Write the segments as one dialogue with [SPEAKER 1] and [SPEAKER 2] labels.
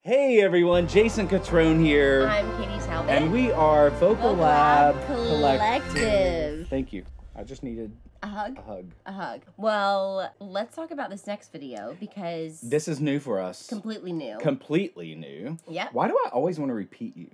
[SPEAKER 1] Hey everyone, Jason Catron here.
[SPEAKER 2] I'm Katie Talbot.
[SPEAKER 1] And we are Vocal Lab
[SPEAKER 2] Collective.
[SPEAKER 1] Thank you. I just needed
[SPEAKER 2] a hug.
[SPEAKER 1] A hug.
[SPEAKER 2] Well, let's talk about this next video because
[SPEAKER 1] this is new for us.
[SPEAKER 2] Completely new.
[SPEAKER 1] Completely new.
[SPEAKER 2] Yeah.
[SPEAKER 1] Why do I always want to repeat you?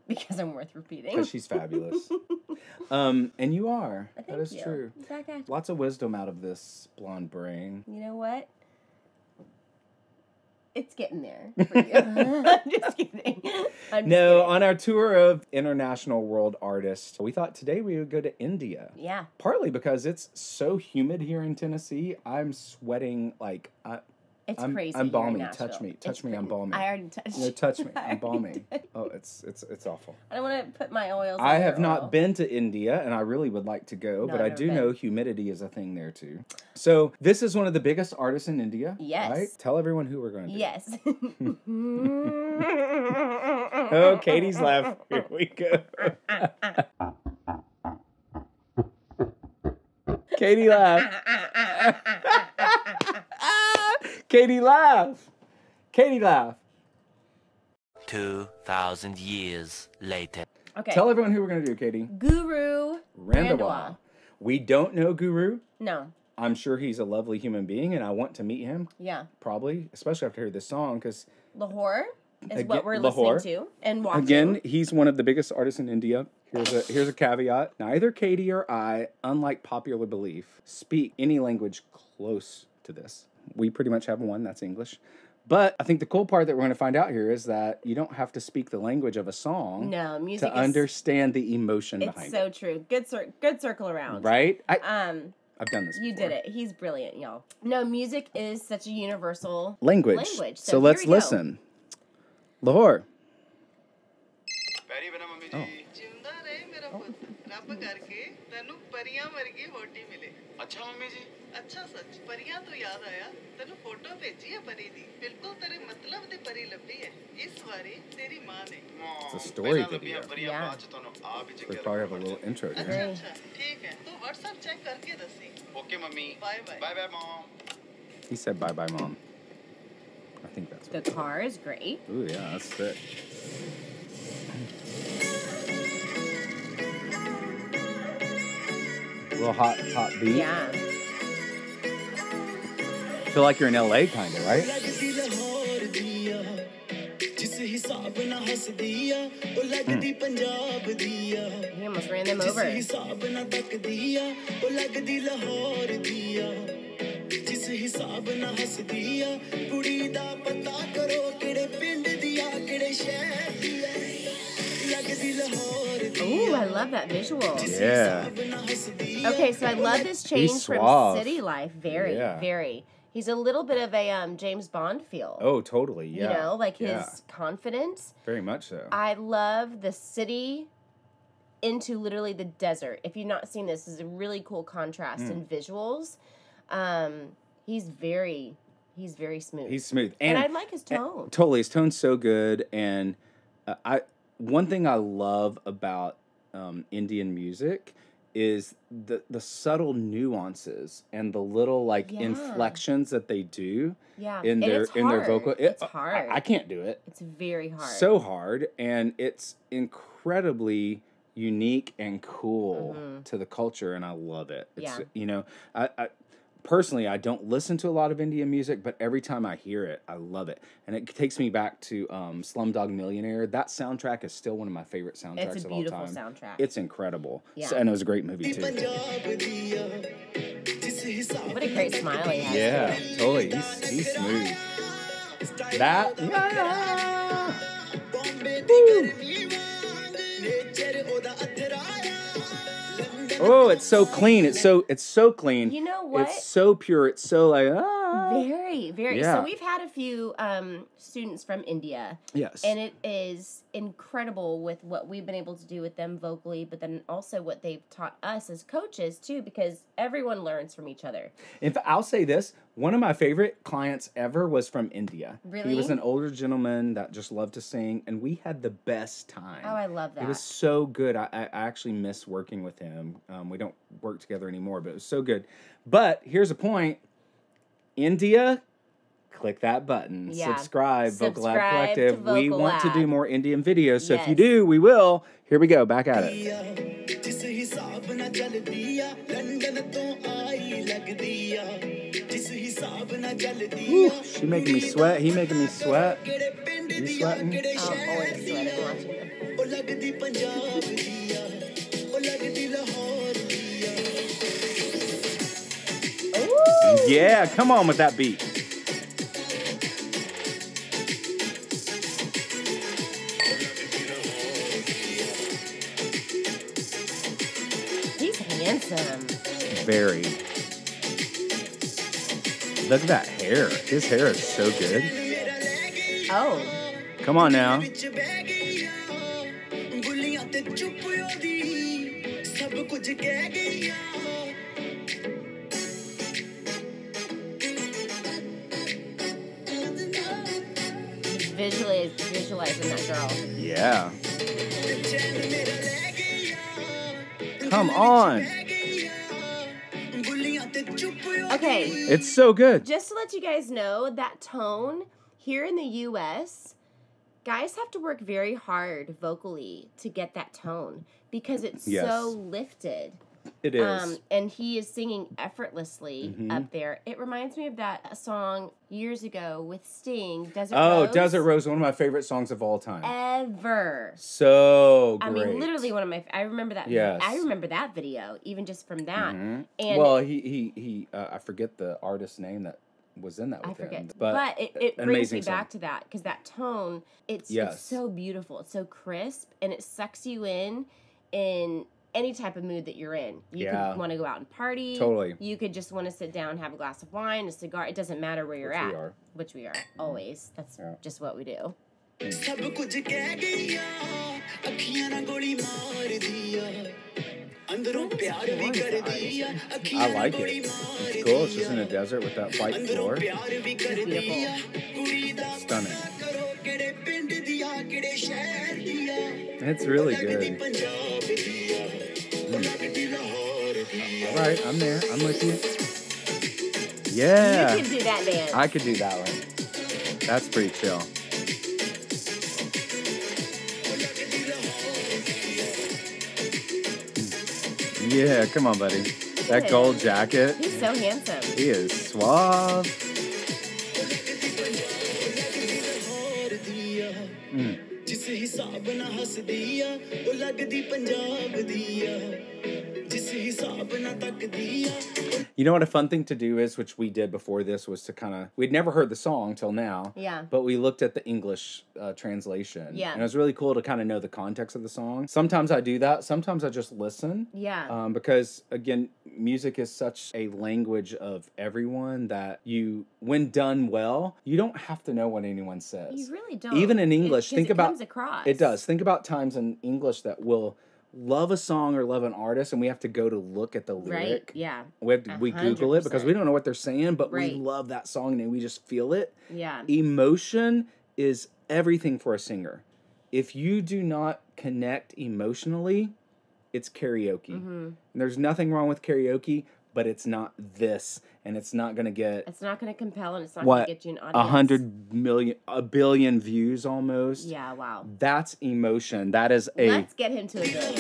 [SPEAKER 2] Because I'm worth repeating.
[SPEAKER 1] Because she's fabulous. And you are.
[SPEAKER 2] That
[SPEAKER 1] is true.
[SPEAKER 2] Okay.
[SPEAKER 1] Lots of wisdom out of this blonde brain.
[SPEAKER 2] You know what? It's getting there for you. I'm just kidding.
[SPEAKER 1] On our tour of international world artists, we thought today we would go to India.
[SPEAKER 2] Yeah.
[SPEAKER 1] Partly because it's so humid here in Tennessee. I'm sweating like
[SPEAKER 2] it's crazy.
[SPEAKER 1] I'm balmy. Touch me. I'm balmy.
[SPEAKER 2] I already touched you.
[SPEAKER 1] No, touch me. I'm balmy. Oh, it's awful.
[SPEAKER 2] I don't want to put my oils on
[SPEAKER 1] I have
[SPEAKER 2] your
[SPEAKER 1] not
[SPEAKER 2] oil.
[SPEAKER 1] been to India, and I really would like to go, but I do
[SPEAKER 2] been.
[SPEAKER 1] know humidity is a thing there too. So this is one of the biggest artists in India.
[SPEAKER 2] Yes.
[SPEAKER 1] Right? Tell everyone who we're going to do.
[SPEAKER 2] Yes.
[SPEAKER 1] Oh, Katie's laugh. Here we go. Katie laugh. Katie laugh. Katie laugh.
[SPEAKER 3] 2,000 years later.
[SPEAKER 2] Okay.
[SPEAKER 1] Tell everyone who we're going to do, Katie.
[SPEAKER 2] Guru
[SPEAKER 1] Randhawa. We don't know Guru.
[SPEAKER 2] No.
[SPEAKER 1] I'm sure he's a lovely human being, and I want to meet him.
[SPEAKER 2] Yeah.
[SPEAKER 1] Probably, especially after I hear this song, because...
[SPEAKER 2] Lahore is what we're
[SPEAKER 1] Lahore.
[SPEAKER 2] listening to and watching.
[SPEAKER 1] Again, he's one of the biggest artists in India. Here's a caveat. Neither Katie or I, unlike popular belief, speak any language close to this. We pretty much have one, that's English. But I think the cool part that we're going to find out here is that you don't have to speak the language of a song
[SPEAKER 2] music
[SPEAKER 1] to understand the emotion behind it.
[SPEAKER 2] It's so true. Good circle around.
[SPEAKER 1] Right? I've done this before.
[SPEAKER 2] You did it. He's brilliant, y'all. No, music is such a universal
[SPEAKER 1] language.
[SPEAKER 2] So
[SPEAKER 1] let's listen. Lahore. Oh.
[SPEAKER 3] अच्छा mummy जी
[SPEAKER 4] अच्छा सच परियां तो याद आया तेनु photo भेजी है परी दी बिल्कुल तेरे मतलब दी परी लब्भी है इस बारी तेरी मां ने
[SPEAKER 1] It's a story video.
[SPEAKER 2] Yeah.
[SPEAKER 1] We probably have a little intro here.
[SPEAKER 4] अच्छा ठीक है तो WhatsApp चेक करके दसी
[SPEAKER 3] okay mummy
[SPEAKER 4] bye bye
[SPEAKER 3] bye bye mom
[SPEAKER 1] He said bye bye mom. I think that's
[SPEAKER 2] The car is great.
[SPEAKER 1] Ooh, yeah, that's sick. A little hot beat.
[SPEAKER 2] Yeah.
[SPEAKER 1] Feel like you're in LA kind of, right?
[SPEAKER 2] He almost ran them over. Ooh, I love that visual.
[SPEAKER 1] Yeah.
[SPEAKER 2] Okay, so I love this change from city life. Very. He's a little bit of a James Bond feel.
[SPEAKER 1] Oh, totally. Yeah.
[SPEAKER 2] You know, like his confidence.
[SPEAKER 1] Very much so.
[SPEAKER 2] I love the city into literally the desert. If you've not seen this is a really cool contrast in visuals. He's very smooth.
[SPEAKER 1] He's smooth.
[SPEAKER 2] And I like his tone.
[SPEAKER 1] Totally. His tone's so good. And one thing I love about Indian music is the subtle nuances and the little inflections that they do in their vocal.
[SPEAKER 2] It's hard.
[SPEAKER 1] I can't do it.
[SPEAKER 2] It's very hard.
[SPEAKER 1] So hard, and it's incredibly unique and cool to the culture, and I love it. It's, I personally, I don't listen to a lot of Indian music, but every time I hear it, I love it. And it takes me back to Slumdog Millionaire. That soundtrack is still one of my favorite soundtracks of all time.
[SPEAKER 2] It's a beautiful soundtrack.
[SPEAKER 1] It's incredible.
[SPEAKER 2] Yeah.
[SPEAKER 1] And it was a great movie, too.
[SPEAKER 2] What a great smile he has.
[SPEAKER 1] Yeah, totally. He's smooth. That... Yeah. Oh, it's so clean. It's so clean.
[SPEAKER 2] You know what?
[SPEAKER 1] It's so pure. It's so
[SPEAKER 2] Very.
[SPEAKER 1] Yeah.
[SPEAKER 2] So we've had a few students from India.
[SPEAKER 1] Yes.
[SPEAKER 2] And it is incredible with what we've been able to do with them vocally, but then also what they've taught us as coaches too, because everyone learns from each other.
[SPEAKER 1] I'll say this, one of my favorite clients ever was from India.
[SPEAKER 2] Really?
[SPEAKER 1] He was an older gentleman that just loved to sing, and we had the best time.
[SPEAKER 2] Oh, I love that.
[SPEAKER 1] It was so good. I actually miss working with him. We don't work together anymore, but it was so good. But here's a point. India, click that button.
[SPEAKER 2] Yeah.
[SPEAKER 1] Subscribe, Vocal Lab
[SPEAKER 2] Subscribe
[SPEAKER 1] Collective.
[SPEAKER 2] to
[SPEAKER 1] We
[SPEAKER 2] Vocal
[SPEAKER 1] want to do
[SPEAKER 2] Lab.
[SPEAKER 1] more Indian videos, so if you
[SPEAKER 2] Yes.
[SPEAKER 1] do, we will. Here we go, back at it. Whew, she making me sweat. He making me sweat. You sweating?
[SPEAKER 2] I'm always sweating watching them. Ooh.
[SPEAKER 1] Yeah, come on with that beat.
[SPEAKER 2] He's handsome.
[SPEAKER 1] Very. Look at that hair. His hair is so good.
[SPEAKER 2] Oh.
[SPEAKER 1] Come on now.
[SPEAKER 2] Visualizing that girl.
[SPEAKER 1] Yeah. Come on.
[SPEAKER 2] Okay.
[SPEAKER 1] It's so good.
[SPEAKER 2] Just to let you guys know, that tone here in the U.S., guys have to work very hard vocally to get that tone because it's
[SPEAKER 1] Yes.
[SPEAKER 2] so lifted.
[SPEAKER 1] It is.
[SPEAKER 2] And he is singing effortlessly up there. It reminds me of that song years ago with Sting, Desert Rose.
[SPEAKER 1] Desert Rose, one of my favorite songs of all time.
[SPEAKER 2] Ever.
[SPEAKER 1] So great.
[SPEAKER 2] I mean, literally one of my. I remember that.
[SPEAKER 1] Yes.
[SPEAKER 2] I remember that video even just from that. And
[SPEAKER 1] well, he I forget the artist's name that was in that with
[SPEAKER 2] I forget,
[SPEAKER 1] him.
[SPEAKER 2] but it
[SPEAKER 1] an
[SPEAKER 2] brings me
[SPEAKER 1] amazing
[SPEAKER 2] back
[SPEAKER 1] song.
[SPEAKER 2] to that because that tone, it's
[SPEAKER 1] Yes.
[SPEAKER 2] so beautiful, it's so crisp, and it sucks you in any type of mood that you're in. You could want to go out and party.
[SPEAKER 1] Totally.
[SPEAKER 2] You could just want to sit down, have a glass of wine, a cigar. It doesn't matter where you're
[SPEAKER 1] Which
[SPEAKER 2] at.
[SPEAKER 1] we are.
[SPEAKER 2] Which we are always. That's just what we do.
[SPEAKER 1] I like it. It's cool. It's just in a desert with that white floor.
[SPEAKER 2] Beautiful.
[SPEAKER 1] Stunning. It's really good. All right, I'm there. I'm with you. Yeah.
[SPEAKER 2] You can do that dance.
[SPEAKER 1] I could do that one. That's pretty chill. Yeah, come on, buddy. That gold jacket.
[SPEAKER 2] He's so handsome.
[SPEAKER 1] He is suave. You know what a fun thing to do is, which we did before this, was to kind of, we'd never heard the song till now.
[SPEAKER 2] Yeah.
[SPEAKER 1] But we looked at the English translation.
[SPEAKER 2] Yeah.
[SPEAKER 1] And it was really cool to kind of know the context of the song. Sometimes I do that. Sometimes I just listen.
[SPEAKER 2] Yeah.
[SPEAKER 1] Because, again, music is such a language of everyone that when done well, you don't have to know what anyone says.
[SPEAKER 2] You really don't.
[SPEAKER 1] Even in English, think about...
[SPEAKER 2] comes across.
[SPEAKER 1] It does. Think about times in English that we'll love a song or love an artist and we have to go to look at the lyric.
[SPEAKER 2] Right, yeah.
[SPEAKER 1] We Google it because we don't know what they're saying, but
[SPEAKER 2] Right.
[SPEAKER 1] we love that song and we just feel it.
[SPEAKER 2] Yeah.
[SPEAKER 1] Emotion is everything for a singer. If you do not connect emotionally, it's karaoke. And there's nothing wrong with karaoke, but it's not this, and it's not going to get...
[SPEAKER 2] It's not going to compel, and it's not going to get you an audience.
[SPEAKER 1] a billion views almost.
[SPEAKER 2] Yeah, wow.
[SPEAKER 1] That's emotion. That is a...
[SPEAKER 2] Let's get him to a billion.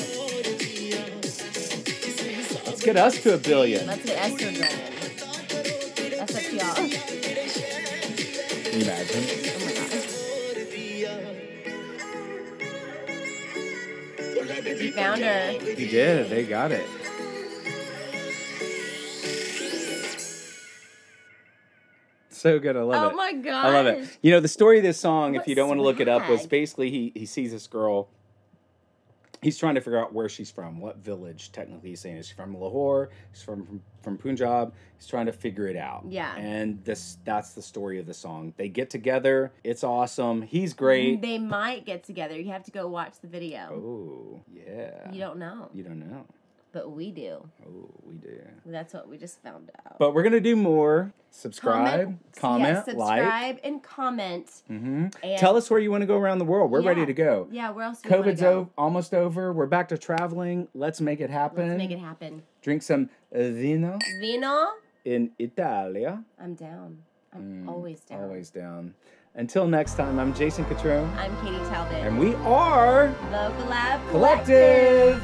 [SPEAKER 1] Let's get us to a billion.
[SPEAKER 2] Let's get us to a billion. That's up to y'all.
[SPEAKER 1] Can you imagine?
[SPEAKER 2] Oh my God. He found her.
[SPEAKER 1] He did. They got it. So good. I love it.
[SPEAKER 2] Oh my God.
[SPEAKER 1] I love it. You know, the story of this song, if
[SPEAKER 2] What
[SPEAKER 1] you don't want to look it up, was
[SPEAKER 2] swag.
[SPEAKER 1] basically he sees this girl. He's trying to figure out where she's from, what village technically he's saying. Is she from Lahore? She's from Punjab. He's trying to figure it out.
[SPEAKER 2] Yeah.
[SPEAKER 1] And that's the story of the song. They get together. It's awesome. He's great.
[SPEAKER 2] They might get together. You have to go watch the video.
[SPEAKER 1] Oh, yeah.
[SPEAKER 2] You don't know.
[SPEAKER 1] You don't know.
[SPEAKER 2] But we do.
[SPEAKER 1] Oh, we do.
[SPEAKER 2] That's what we just found out.
[SPEAKER 1] But we're going to do more. Subscribe, comment,
[SPEAKER 2] subscribe
[SPEAKER 1] like.
[SPEAKER 2] and comment.
[SPEAKER 1] Mm-hmm.
[SPEAKER 2] And
[SPEAKER 1] Tell us where you want to go around the world. We're ready to go.
[SPEAKER 2] Yeah, where else do we want to
[SPEAKER 1] COVID's
[SPEAKER 2] go?
[SPEAKER 1] almost over. We're back to traveling. Let's make it happen.
[SPEAKER 2] Let's make it happen.
[SPEAKER 1] Drink some vino
[SPEAKER 2] Vino?
[SPEAKER 1] in Italia.
[SPEAKER 2] I'm down. I'm always down.
[SPEAKER 1] Always down. Until next time, I'm Jason Catron.
[SPEAKER 2] I'm Katie Talbot.
[SPEAKER 1] And we are
[SPEAKER 2] Vocal Lab
[SPEAKER 1] Collective.